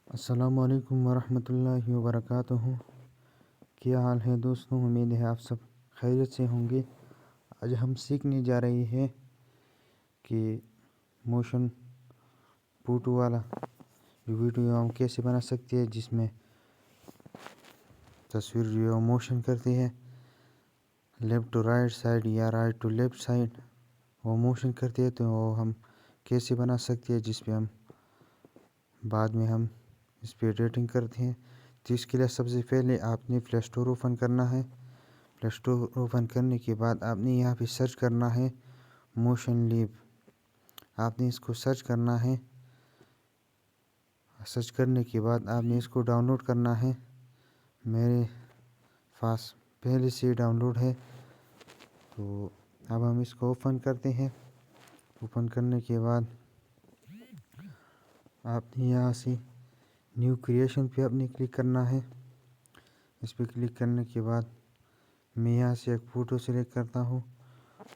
السلام علیکم ورحمۃ اللہ وبرکاتہ۔ کیا حال ہے دوستوں؟ امید ہے آپ سب خیریت سے ہوں گے۔ آج ہم سیکھنے جا رہے ہیں کہ موشن فوٹو والا ویڈیو ہم کیسے بنا سکتے ہیں، جس میں تصویر جو موشن کرتی ہے لیفٹ ٹو رائٹ سائڈ یا رائٹ ٹو لیفٹ سائڈ، وہ موشن کرتی ہے، تو وہ ہم کیسے بنا سکتے ہیں، جس پہ ہم بعد میں ہم اس پہ ایڈیٹنگ کرتے ہیں۔ تو اس کے لیے سب سے پہلے آپ نے پلے اسٹور اوپن کرنا ہے۔ پلے اسٹور اوپن کرنے کے بعد آپ نے یہاں پہ سرچ کرنا ہے موشن لیب۔ آپ نے اس کو سرچ کرنا ہے۔ سرچ کرنے کے بعد آپ نے اس کو ڈاؤن لوڈ کرنا ہے۔ میرے پاس پہلے سے ڈاؤن لوڈ ہے، تو اب ہم اس کو اوپن کرتے ہیں۔ اوپن کرنے کے بعد آپ نے یہاں سے نیو کریشن پہ آپ نے کلک کرنا ہے۔ اس پہ کلک کرنے کے بعد میں یہاں سے ایک فوٹو سلیکٹ کرتا ہوں۔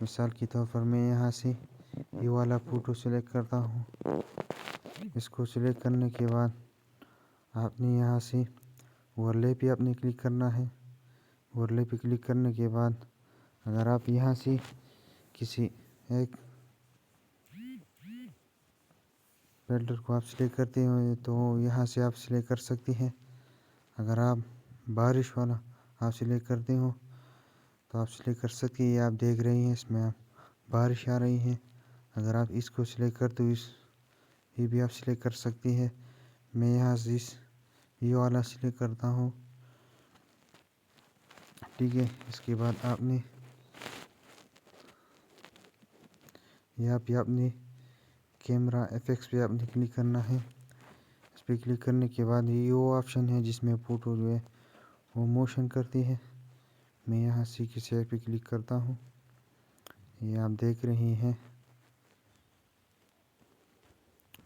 مثال کے طور پر میں یہاں سے یہ والا فوٹو سلیکٹ کرتا ہوں۔ اس کو سلیکٹ کرنے کے بعد آپ نے یہاں سے اوورلے پہ آپ نے کلک کرنا ہے۔ اوورلے پہ کلک کرنے کے بعد اگر آپ یہاں سے کسی ایک فلٹر کو آپ سلیکٹ کرتے ہیں تو یہاں سے آپ سلیکٹ کر سکتے ہیں۔ اگر آپ بارش والا آپ سلیکٹ کرتے ہو تو آپ سلیکٹ کر سکتے ہیں۔ آپ دیکھ رہے ہیں اس میں بارش آ رہی ہے۔ اگر آپ اس کو سلیکٹ کرتے ہو یہ بھی آپ سلیکٹ کر سکتے ہیں۔ میں یہاں سے یہ والا سلیکٹ کرتا ہوں، ٹھیک ہے۔ اس کے بعد آپ نے یہاں پہ اپنے کیمرہ ایفیکٹس پہ آپ نے کلک کرنا ہے۔ اس پہ کلک کرنے کے بعد یہ وہ آپشن ہے جس میں فوٹو جو ہے وہ موشن کرتی ہے۔ میں یہاں سے کسی ایپ پہ کلک کرتا ہوں، یہ آپ دیکھ رہے ہیں۔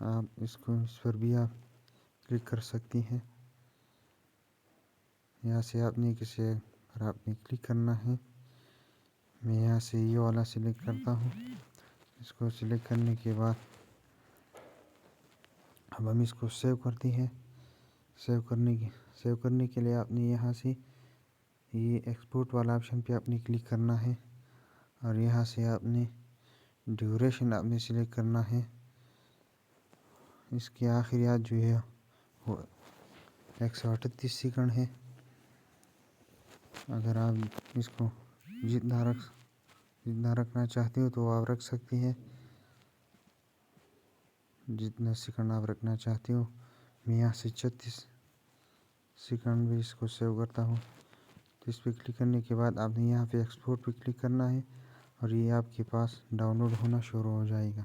آپ اس پر بھی آپ کلک کر سکتی ہیں۔ یہاں سے آپ نے کسی ایپ پر آپ نے کلک کرنا ہے۔ میں یہاں سے یہ والا سلیکٹ کرتا ہوں۔ اس کو سلیکٹ کرنے کے بعد اب ہم اس کو سیو کرتے ہیں۔ سیو کرنے کے لیے آپ نے یہاں سے یہ ایکسپورٹ والا آپشن پہ آپ نے کلک کرنا ہے، اور یہاں سے آپ نے ڈیوریشن آپ نے سلیکٹ کرنا ہے۔ اس کی آخریات جو ہے وہ 138 سیکنڈ ہے۔ اگر آپ اس کو جتنا رکھنا چاہتے ہو تو آپ رکھ سکتے ہیں، جتنا سیکنڈ آپ رکھنا چاہتے ہو۔ میں یہاں سے 36 سیکنڈ بھی اس کو سیو کرتا ہوں۔ تو اس پہ کلک کرنے کے بعد آپ نے یہاں پہ ایکسپورٹ پہ کلک کرنا ہے، اور یہ آپ کے پاس ڈاؤن لوڈ ہونا شروع ہو جائے گا۔